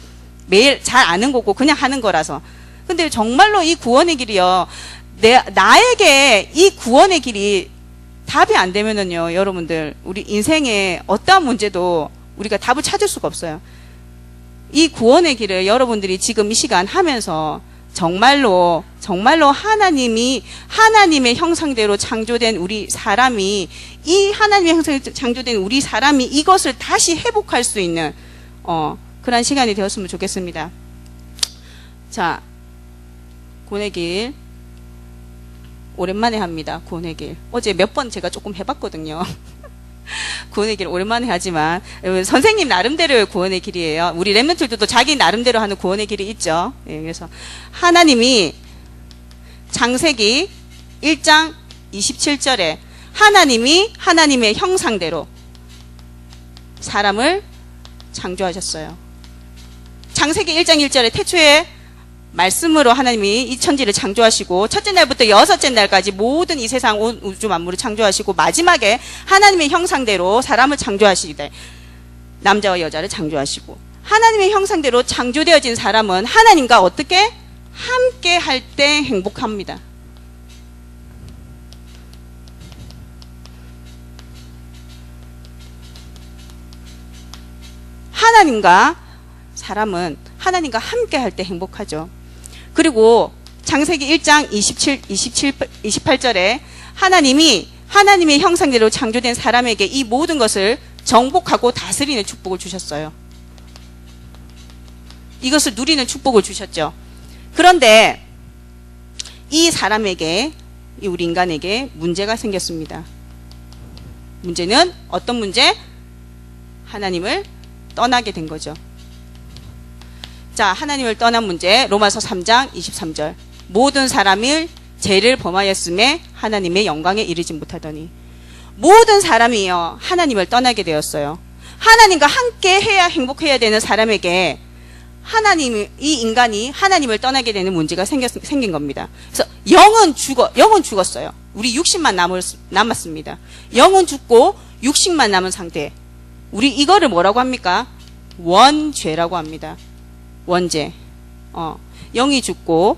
매일 잘 아는 거고, 그냥 하는 거라서. 근데 정말로 이 구원의 길이요, 나에게 이 구원의 길이 답이 안 되면은요, 여러분들, 우리 인생에 어떠한 문제도 우리가 답을 찾을 수가 없어요. 이 구원의 길을 여러분들이 지금 이 시간 하면서 정말로 하나님의 형상대로 창조된 우리 사람이, 이 하나님의 형상대로 창조된 우리 사람이 이것을 다시 회복할 수 있는, 그런 시간이 되었으면 좋겠습니다. 자, 구원의 길. 오랜만에 합니다. 구원의 길. 어제 몇 번 제가 조금 해봤거든요. 구원의 길 오랜만에 하지만 선생님 나름대로의 구원의 길이에요. 우리 랩런트들도 자기 나름대로 하는 구원의 길이 있죠. 예, 그래서 하나님이 창세기 1장 27절에 하나님이 하나님의 형상대로 사람을 창조하셨어요. 창세기 1장 1절에 태초에 말씀으로 하나님이 이 천지를 창조하시고 첫째 날부터 여섯째 날까지 모든 이 세상 온 우주 만물을 창조하시고 마지막에 하나님의 형상대로 사람을 창조하시되 남자와 여자를 창조하시고 하나님의 형상대로 창조되어진 사람은 하나님과 어떻게? 함께 할 때 행복합니다. 하나님과 사람은 하나님과 함께 할 때 행복하죠. 그리고 창세기 1장 28절에 하나님이 하나님의 형상대로 창조된 사람에게 이 모든 것을 정복하고 다스리는 축복을 주셨어요. 이것을 누리는 축복을 주셨죠. 그런데 이 사람에게, 이 우리 인간에게 문제가 생겼습니다. 문제는 어떤 문제? 하나님을 떠나게 된 거죠. 자, 하나님을 떠난 문제, 로마서 3장 23절. 모든 사람이 죄를 범하였음에 하나님의 영광에 이르지 못하더니. 모든 사람이요, 하나님을 떠나게 되었어요. 하나님과 함께 해야 행복해야 되는 사람에게 이 인간이 하나님을 떠나게 되는 문제가 생긴 겁니다. 그래서 영은 죽었어요. 우리 육신만 남았습니다. 영은 죽고 육신만 남은 상태. 우리 이거를 뭐라고 합니까? 원죄라고 합니다. 원죄. 영이 죽고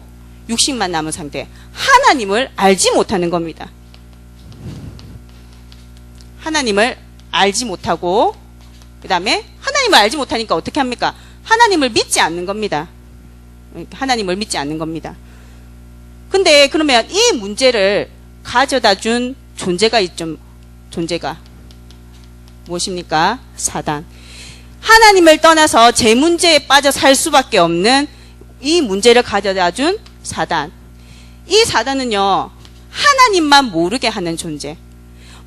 육신만 남은 상태. 하나님을 알지 못하는 겁니다. 하나님을 알지 못하고, 그 다음에 하나님을 알지 못하니까 어떻게 합니까? 하나님을 믿지 않는 겁니다. 하나님을 믿지 않는 겁니다. 근데 그러면 이 문제를 가져다 준 존재가 있죠. 존재가 무엇입니까? 사단. 하나님을 떠나서 제 문제에 빠져 살 수밖에 없는 이 문제를 가져다 준 사단. 이 사단은요, 하나님만 모르게 하는 존재.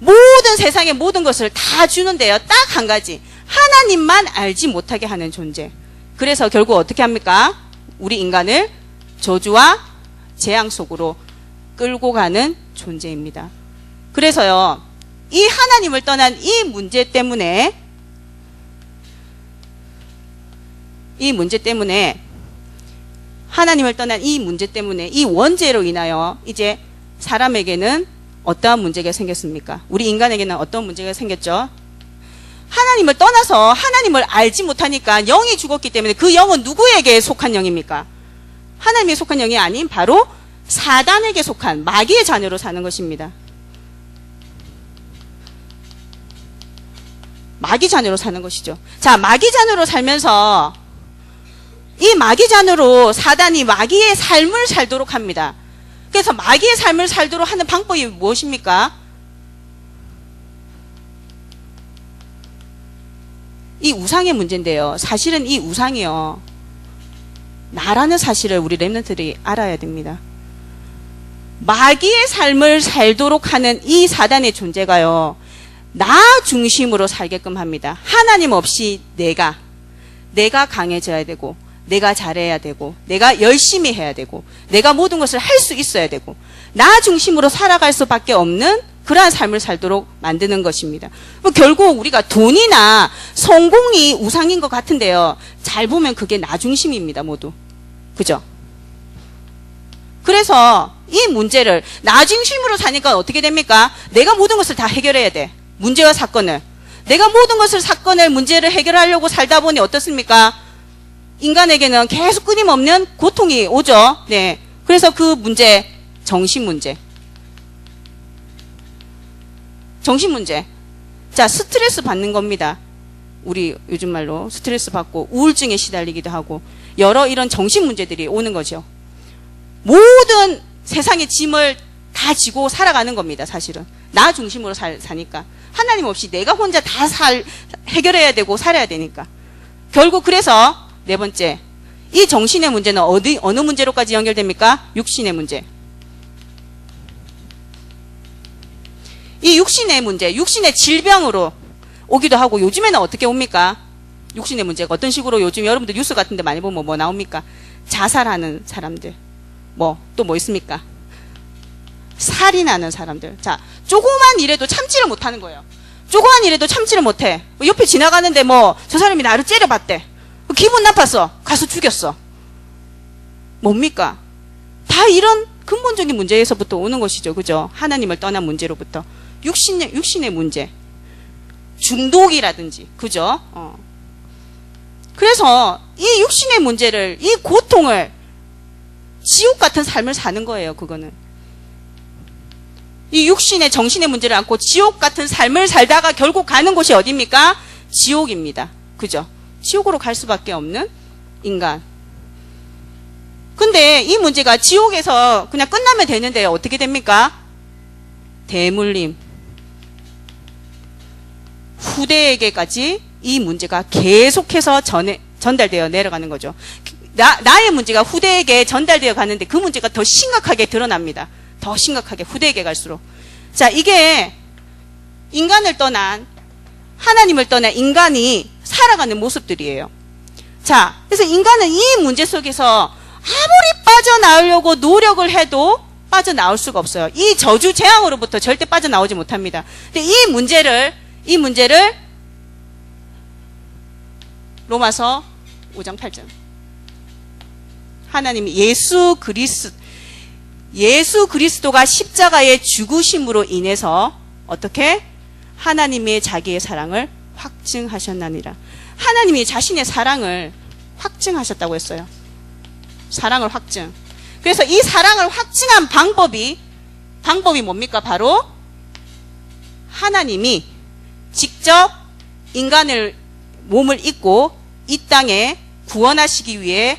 모든 세상의 모든 것을 다 주는데요, 딱 한 가지. 하나님만 알지 못하게 하는 존재. 그래서 결국 어떻게 합니까? 우리 인간을 저주와 재앙 속으로 끌고 가는 존재입니다. 그래서요, 이 하나님을 떠난 이 문제 때문에 하나님을 떠난 이 문제 때문에 이 원죄로 인하여 이제 사람에게는 어떠한 문제가 생겼습니까? 우리 인간에게는 어떤 문제가 생겼죠? 하나님을 떠나서 하나님을 알지 못하니까 영이 죽었기 때문에 그 영은 누구에게 속한 영입니까? 하나님에 속한 영이 아닌 바로 사단에게 속한 마귀의 자녀로 사는 것입니다. 마귀 자녀로 사는 것이죠. 자, 마귀 자녀로 살면서 이 마귀 자녀로 사단이 마귀의 삶을 살도록 합니다. 그래서 마귀의 삶을 살도록 하는 방법이 무엇입니까? 이 우상의 문제인데요. 사실은 이 우상이요, 나라는 사실을 우리 렘넌트들이 알아야 됩니다. 마귀의 삶을 살도록 하는 이 사단의 존재가요, 나 중심으로 살게끔 합니다. 하나님 없이 내가 강해져야 되고, 내가 잘해야 되고, 내가 열심히 해야 되고, 내가 모든 것을 할 수 있어야 되고, 나 중심으로 살아갈 수밖에 없는 그러한 삶을 살도록 만드는 것입니다. 결국 우리가 돈이나 성공이 우상인 것 같은데요, 잘 보면 그게 나 중심입니다, 모두. 그죠? 그래서 이 문제를 나 중심으로 사니까 어떻게 됩니까? 내가 모든 것을 다 해결해야 돼. 문제와 사건을. 내가 모든 것을, 사건을, 문제를 해결하려고 살다 보니 어떻습니까? 인간에게는 계속 끊임없는 고통이 오죠. 네. 그래서 그 문제, 정신 문제. 자, 스트레스 받는 겁니다. 우리 요즘 말로 스트레스 받고 우울증에 시달리기도 하고 여러 이런 정신 문제들이 오는 거죠. 모든 세상의 짐을 다 지고 살아가는 겁니다, 사실은. 나 중심으로 사니까. 하나님 없이 내가 혼자 다 해결해야 되고 살아야 되니까. 결국 그래서 네 번째, 이 정신의 문제는 어느 문제로까지 연결됩니까? 육신의 문제. 이 육신의 문제, 육신의 질병으로 오기도 하고, 요즘에는 어떻게 옵니까? 육신의 문제가 어떤 식으로 요즘 여러분들 뉴스 같은데 많이 보면 뭐 나옵니까? 자살하는 사람들. 또 뭐 있습니까? 살인하는 사람들. 자, 조그만 일에도 참지를 못하는 거예요. 조그만 일에도 참지를 못해. 옆에 지나가는데 저 사람이 나를 째려봤대. 기분 나빴어. 가서 죽였어. 뭡니까? 다 이런 근본적인 문제에서부터 오는 것이죠. 그죠? 하나님을 떠난 문제로부터. 육신의 문제. 중독이라든지. 그죠? 그래서 이 육신의 문제를, 이 고통을, 지옥 같은 삶을 사는 거예요, 그거는. 이 육신의, 정신의 문제를 안고 지옥 같은 삶을 살다가 결국 가는 곳이 어디입니까? 지옥입니다. 그죠? 지옥으로 갈 수밖에 없는 인간. 근데 이 문제가 지옥에서 그냥 끝나면 되는데요, 어떻게 됩니까? 대물림. 후대에게까지 이 문제가 계속해서 전달되어 내려가는 거죠. 나의 문제가 후대에게 전달되어 가는데 그 문제가 더 심각하게 드러납니다. 더 심각하게 후대에게 갈수록. 자, 이게 인간을 떠난, 하나님을 떠난 인간이 살아가는 모습들이에요. 자, 그래서 인간은 이 문제 속에서 아무리 빠져나오려고 노력을 해도 빠져나올 수가 없어요. 이 저주 재앙으로부터 절대 빠져나오지 못합니다. 근데 이 문제를 로마서 5장 8절. 하나님이 예수 그리스도가 십자가의 죽으심으로 인해서 어떻게? 하나님의 자기의 사랑을 확증하셨나니라. 하나님이 자신의 사랑을 확증하셨다고 했어요. 사랑을 확증. 그래서 이 사랑을 확증한 방법이 뭡니까? 바로 하나님이 직접 인간을 몸을 입고 이 땅에 구원하시기 위해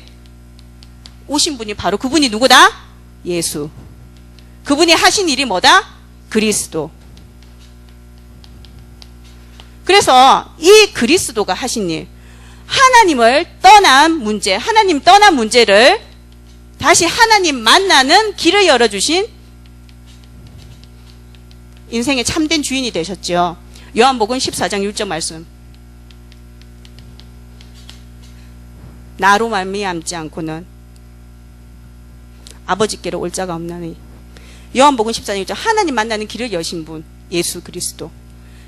오신 분이 바로 그분이 누구다? 예수. 그분이 하신 일이 뭐다? 그리스도. 그래서 이 그리스도가 하신 일, 하나님을 떠난 문제, 하나님 떠난 문제를 다시 하나님 만나는 길을 열어주신 인생의 참된 주인이 되셨죠. 요한복음 14장 6절 말씀. 나로 말미암지 않고는 아버지께로 올 자가 없나니. 요한복음 14장 6절. 하나님 만나는 길을 여신 분 예수 그리스도.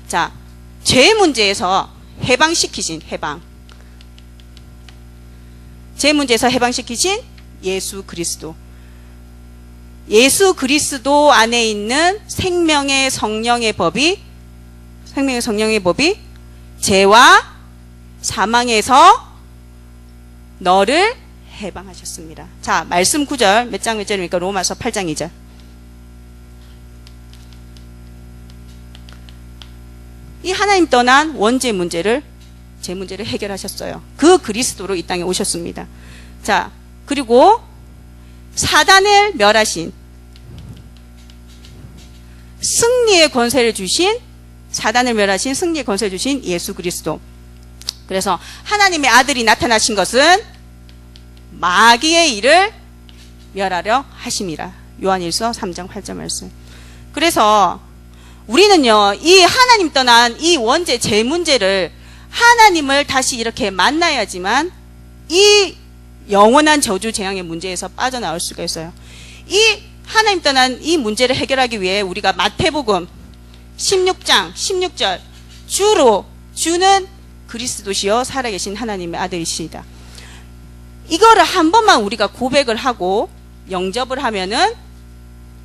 자, 죄 문제에서 해방시키신 해방. 죄 문제에서 해방시키신 예수 그리스도. 예수 그리스도 안에 있는 생명의 성령의 법이 죄와 사망에서 너를 해방하셨습니다. 자, 말씀 9절 몇 장 몇 절입니까? 로마서 8장 2절. 이 하나님 떠난 원죄 문제를, 제 문제를 해결하셨어요. 그 그리스도로 이 땅에 오셨습니다. 자, 그리고 사단을 멸하신, 승리의 권세를 주신, 사단을 멸하신 승리의 권세를 주신 예수 그리스도. 그래서 하나님의 아들이 나타나신 것은 마귀의 일을 멸하려 하심이라. 요한일서 3장 8절 말씀. 그래서 우리는요, 이 하나님 떠난 이 원죄, 죄 문제를 하나님을 다시 이렇게 만나야지만 이 영원한 저주 재앙의 문제에서 빠져나올 수가 있어요. 이 하나님 떠난 이 문제를 해결하기 위해 우리가 마태복음 16장 16절 주는 그리스도시요 살아계신 하나님의 아들이시다. 이거를 한 번만 우리가 고백을 하고 영접을 하면은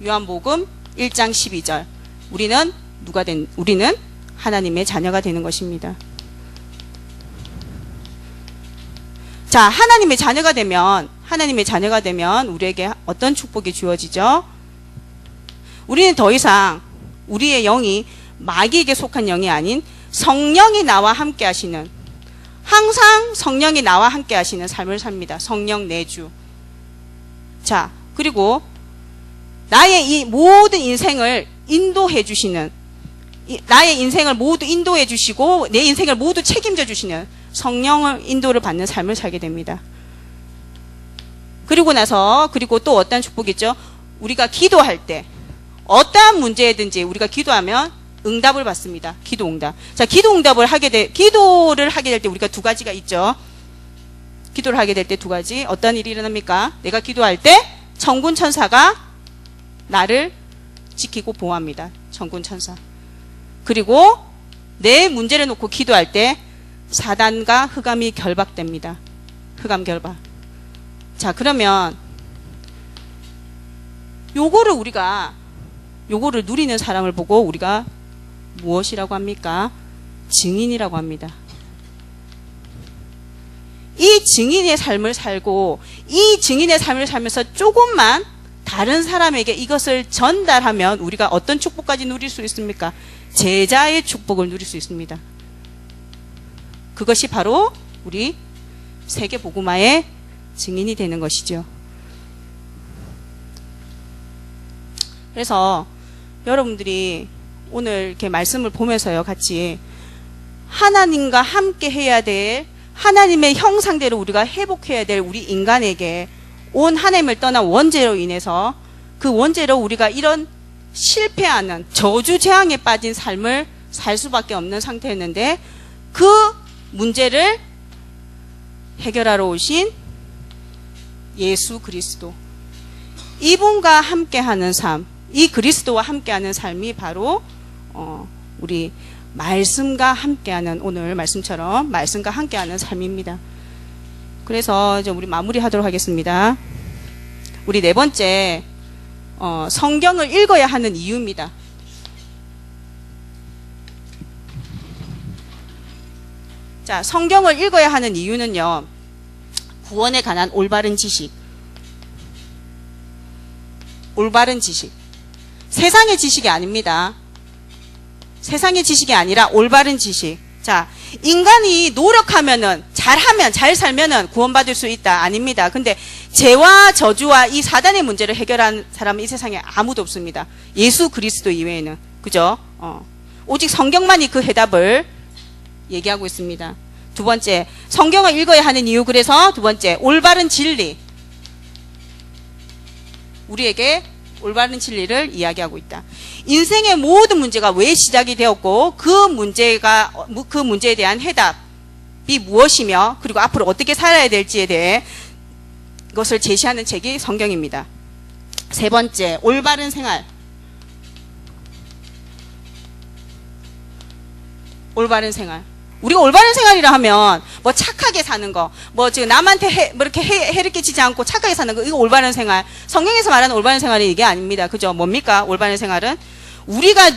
요한복음 1장 12절 우리는 하나님의 자녀가 되는 것입니다. 자, 하나님의 자녀가 되면 우리에게 어떤 축복이 주어지죠? 우리는 더 이상 우리의 영이 마귀에게 속한 영이 아닌 성령이 나와 함께 하시는, 항상 성령이 나와 함께 하시는 삶을 삽니다. 성령 내주. 자, 그리고 나의 이 모든 인생을 인도해 주시는, 나의 인생을 모두 인도해 주시고 내 인생을 모두 책임져 주시는 성령을 인도를 받는 삶을 살게 됩니다. 그리고 또 어떤 축복이 있죠? 우리가 기도할 때 어떠한 문제든지 우리가 기도하면 응답을 받습니다. 기도 응답. 자, 기도를 하게 될 때 우리가 두 가지가 있죠. 기도를 하게 될 때 두 가지. 어떤 일이 일어납니까? 내가 기도할 때 천군 천사가 나를 지키고 보호합니다. 천군 천사. 그리고 내 문제를 놓고 기도할 때 사단과 흑암이 결박됩니다. 흑암 결박. 자, 그러면 요거를 누리는 사람을 보고 우리가 무엇이라고 합니까? 증인이라고 합니다. 이 증인의 삶을 살고 이 증인의 삶을 살면서 조금만 다른 사람에게 이것을 전달하면 우리가 어떤 축복까지 누릴 수 있습니까? 제자의 축복을 누릴 수 있습니다. 그것이 바로 우리 세계복음화의 증인이 되는 것이죠. 그래서 여러분들이 오늘 이렇게 말씀을 보면서요, 같이 하나님과 함께 해야 될, 하나님의 형상대로 우리가 회복해야 될 우리 인간에게 온 하나님을 떠난 원죄로 인해서 그 원죄로 우리가 이런 실패하는 저주 재앙에 빠진 삶을 살 수밖에 없는 상태였는데 그 문제를 해결하러 오신 예수 그리스도, 이분과 함께하는 삶, 이 그리스도와 함께하는 삶이 바로 우리 말씀과 함께하는, 오늘 말씀처럼 말씀과 함께하는 삶입니다. 그래서 이제 우리 마무리하도록 하겠습니다. 우리 네 번째, 성경을 읽어야 하는 이유입니다. 자, 성경을 읽어야 하는 이유는요, 구원에 관한 올바른 지식. 올바른 지식. 세상의 지식이 아닙니다. 세상의 지식이 아니라 올바른 지식. 자, 인간이 노력하면은, 잘하면, 잘 살면은 구원받을 수 있다. 아닙니다. 근데 죄와 저주와 이 사단의 문제를 해결한 사람은 이 세상에 아무도 없습니다. 예수 그리스도 이외에는. 그죠? 오직 성경만이 그 해답을 얘기하고 있습니다. 두 번째, 성경을 읽어야 하는 이유. 그래서 두 번째, 올바른 진리. 우리에게 올바른 진리를 이야기하고 있다. 인생의 모든 문제가 왜 시작이 되었고 그 문제에 대한 해답이 무엇이며 그리고 앞으로 어떻게 살아야 될지에 대해 이것을 제시하는 책이 성경입니다. 세 번째, 올바른 생활. 올바른 생활. 우리가 올바른 생활이라 하면 뭐 착하게 사는 거, 뭐 지금 남한테 이렇게 해를 끼치지 않고 착하게 사는 거, 이거 올바른 생활. 성경에서 말하는 올바른 생활이 이게 아닙니다. 그죠? 뭡니까? 올바른 생활은 우리가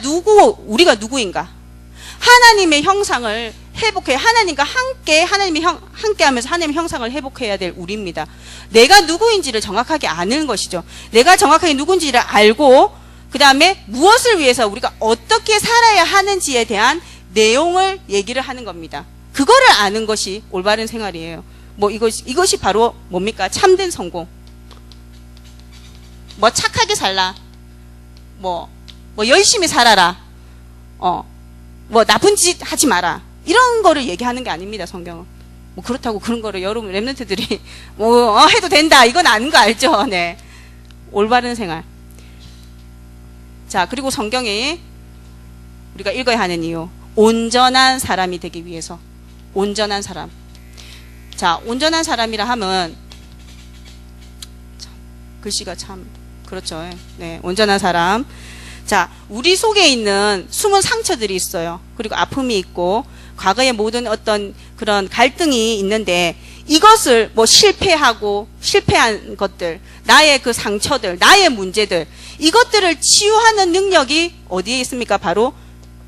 누구인가? 하나님의 형상을 회복해, 하나님과 함께, 함께 하면서 하나님의 형상을 회복해야 될 우리입니다. 내가 누구인지를 정확하게 아는 것이죠. 내가 정확하게 누군지를 알고, 그 다음에 무엇을 위해서 우리가 어떻게 살아야 하는지에 대한 내용을 얘기를 하는 겁니다. 그거를 아는 것이 올바른 생활이에요. 뭐 이것이 바로 뭡니까? 참된 성공. 뭐 착하게 살라. 뭐 열심히 살아라. 뭐 나쁜 짓 하지 마라. 이런 거를 얘기하는 게 아닙니다, 성경은. 뭐 그렇다고 그런 거를 여러분 랩런트들이 해도 된다. 이건 아는 거 알죠? 네. 올바른 생활. 자, 그리고 성경에 우리가 읽어야 하는 이유. 온전한 사람이 되기 위해서. 온전한 사람. 자, 온전한 사람이라 하면 글씨가 참 그렇죠. 네, 온전한 사람. 자, 우리 속에 있는 숨은 상처들이 있어요. 그리고 아픔이 있고 과거의 모든 어떤 그런 갈등이 있는데 이것을 뭐 실패한 것들, 나의 그 상처들, 나의 문제들, 이것들을 치유하는 능력이 어디에 있습니까? 바로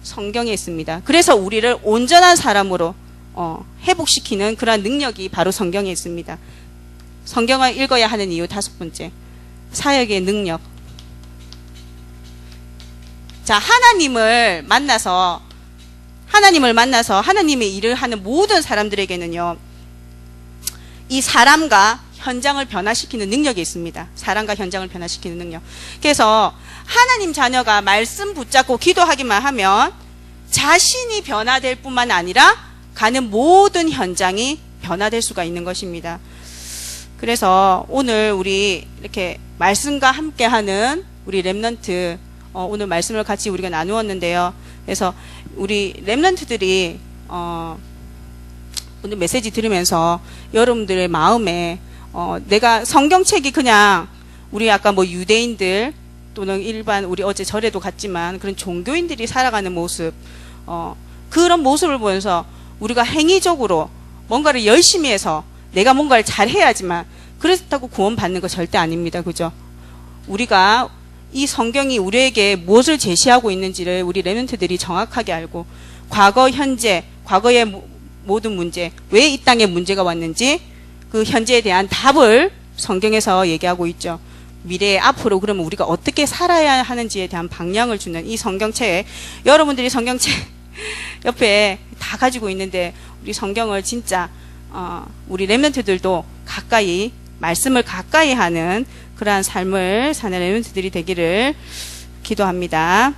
성경에 있습니다. 그래서 우리를 온전한 사람으로 회복시키는 그런 능력이 바로 성경에 있습니다. 성경을 읽어야 하는 이유 다섯 번째, 사역의 능력. 자, 하나님을 만나서 하나님의 일을 하는 모든 사람들에게는요, 이 사람과 현장을 변화시키는 능력이 있습니다. 사람과 현장을 변화시키는 능력. 그래서 하나님 자녀가 말씀 붙잡고 기도하기만 하면 자신이 변화될 뿐만 아니라 가는 모든 현장이 변화될 수가 있는 것입니다. 그래서 오늘 우리 이렇게 말씀과 함께하는 우리 랩런트, 오늘 말씀을 같이 우리가 나누었는데요. 그래서 우리 랩런트들이 오늘 메시지 들으면서 여러분들의 마음에 내가 성경책이 그냥 우리 아까 뭐 유대인들 또는 일반 우리 어제 절에도 갔지만 그런 종교인들이 살아가는 모습, 그런 모습을 보면서 우리가 행위적으로 뭔가를 열심히 해서 내가 뭔가를 잘 해야지만 그렇다고 구원받는 거 절대 아닙니다. 그죠? 우리가 이 성경이 우리에게 무엇을 제시하고 있는지를 우리 랩런트들이 정확하게 알고 과거, 현재, 과거의 모든 문제, 왜 이 땅에 문제가 왔는지 그 현재에 대한 답을 성경에서 얘기하고 있죠. 미래에 앞으로 그러면 우리가 어떻게 살아야 하는지에 대한 방향을 주는 이 성경책, 여러분들이 성경책 옆에 다 가지고 있는데 우리 성경을 진짜 우리 랩런트들도 가까이 말씀을 가까이 하는 그러한 삶을 사는 랩런트들이 되기를 기도합니다.